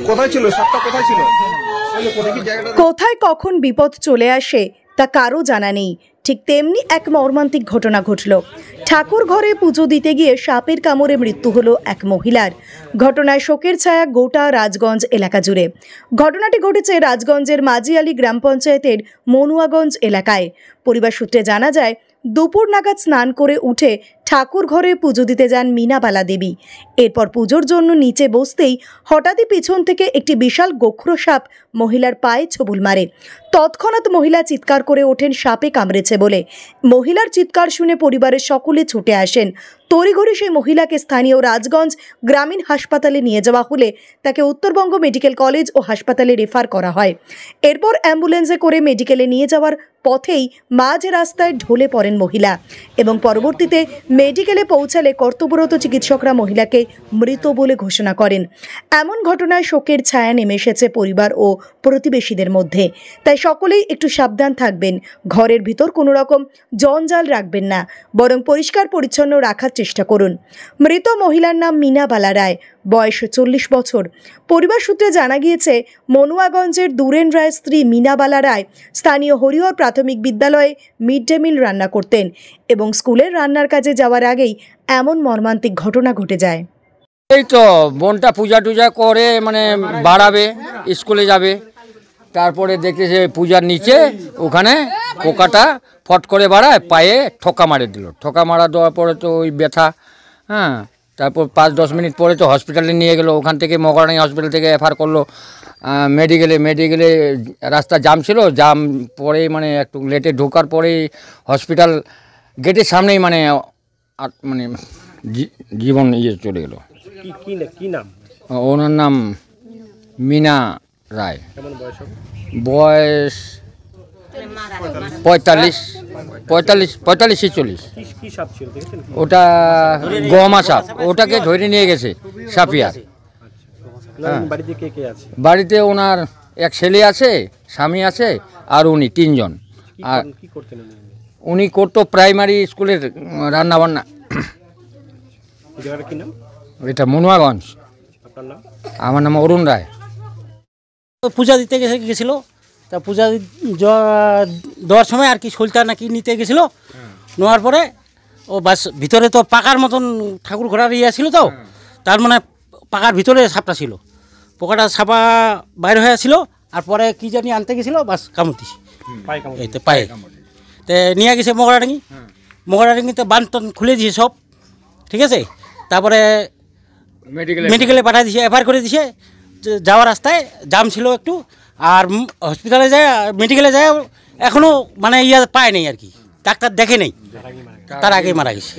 কোথায় ছিল সাপটা, কোথায় ছিল? কোথায় কখন বিপদ চলে আসে তা কারো জানা নেই। ঠিক তেমনি এক মর্মান্তিক ঘটনা ঘটল। ঠাকুর ঘরে পুজো দিতে গিয়ে সাপের কামড়ে মৃত্যু হলো এক মহিলার। ঘটনায় শোকের ছায়া গোটা রাজগঞ্জ এলাকা জুড়ে। ঘটনাটি ঘটেছে রাজগঞ্জের মাঝিয়ালি গ্রাম পঞ্চায়েতের মনুয়াগঞ্জ এলাকায়। পরিবার সূত্রে জানা যায়, দুপুর নাগাদ স্নান করে উঠে ঠাকুর ঘরে পুজো দিতে যান মিনাবালা দেবী। এরপর পুজোর জন্য নিচে বসতেই হঠাৎই পিছন থেকে একটি বিশাল গোখরো সাপ মহিলার পায়ে ছোবল মারে। তৎক্ষণাৎ মহিলা চিৎকার করে ওঠেন সাপে কামড়েছে বলে। মহিলার চিৎকার শুনে পরিবারের সকলে ছুটে আসেন। তড়িঘড়ি সেই মহিলাকে স্থানীয় রাজগঞ্জ গ্রামীণ হাসপাতালে নিয়ে যাওয়া হলে তাকে উত্তরবঙ্গ মেডিকেল কলেজ ও হাসপাতালে রেফার করা হয়। এরপর অ্যাম্বুলেন্সে করে মেডিকেলে নিয়ে যাওয়ার পথেই মাঝ রাস্তায় ঢলে পড়েন মহিলা এবং পরবর্তীতে মেডিকেলে পৌঁছালে কর্তব্যরত চিকিৎসকরা মহিলাকে মৃত বলে ঘোষণা করেন। এমন ঘটনায় শোকের ছায়া নেমে এসেছে পরিবার ও প্রতিবেশীদের মধ্যে। তাই সকলেই একটু সাবধান থাকবেন। ঘরের ভিতর কোনো রকম জঞ্জাল রাখবেন না, বরং পরিষ্কার পরিচ্ছন্ন রাখার চেষ্টা করুন। মৃত মহিলার নাম মিনাবালা রায়, বয়স 40 বছর। পরিবার সূত্রে জানা গিয়েছে, মনুয়াগঞ্জের দুরেন রায়ের স্ত্রী মিনাবালা রায় স্থানীয় হরিহর প্রাথমিক বিদ্যালয়ে মিড ডে মিল রান্না করতেন এবং স্কুলের রান্নার কাজে যাওয়ার আগেই এমন মর্মান্তিক ঘটনা ঘটে যায়। এই তো বোনটা পূজা টুজা করে মানে বাড়াবে, স্কুলে যাবে, তারপরে দেখতেছে পূজার নিচে ওখানে পোকাটা ফট করে বাড়ায়, পায়ে ঠোকা মারে দিল। ঠোকা মারা দেওয়ার পরে তো ওই ব্যথা, হ্যাঁ, তারপর 5-10 মিনিট পরে তো হসপিটালে নিয়ে গেলো। ওখান থেকে মগরানি হসপিটাল থেকে এফআর করলো মেডিকেলে রাস্তা জাম ছিল, জাম পরে মানে একটু লেটে ঢোকার পরেই হসপিটাল গেটের সামনেই মানে মানে জীবন চলে গেল। কি নাম? ওনার নাম মিনা রায়, বয়স 45-46। ওটা গহমা সাপ, ওটাকে ধরে নিয়ে গেছে সাপিয়া। বাড়িতে ওনার এক ছেলে আছে, স্বামী আছে, আর উনি 3 জন। আর উনি করতো প্রাইমারি স্কুলের রান্না বান্না। এটা মনুয়াগঞ্জ। আমার নাম অরুণ রায়। পূজা দিতে গেছিলো, তা পূজা দেওয়ার সময় আর কি শোলটা নাকি নিতে গেছিলো। নেওয়ার পরে ও বাস ভিতরে তো পাকার মতন ঠাকুর ঘোড়ার ছিল, তো তার মানে পাকার ভিতরে সাপটা ছিল। পোকাটা সাপা বাইরে হয়ে ছিল, আর পরে কি জানি আনতে গেছিলো, বাস কামড় দিছি এই তো পায়ে। তো নিয়ে গেছে মগরাডাঙ্গিতে বান টান খুলে দিয়েছে সব, ঠিক আছে। তারপরে মেডিকেলে পাঠিয়ে দিছে, এফআইআর করে দিছে। যাওয়ার রাস্তায় জাম ছিল একটু, আর হসপিটালে যায়, মেডিকেলে যায়, এখনও মানে পায় নেই আর কি, ডাক্তার দেখে নেই, তার আগেই মারা গেছে।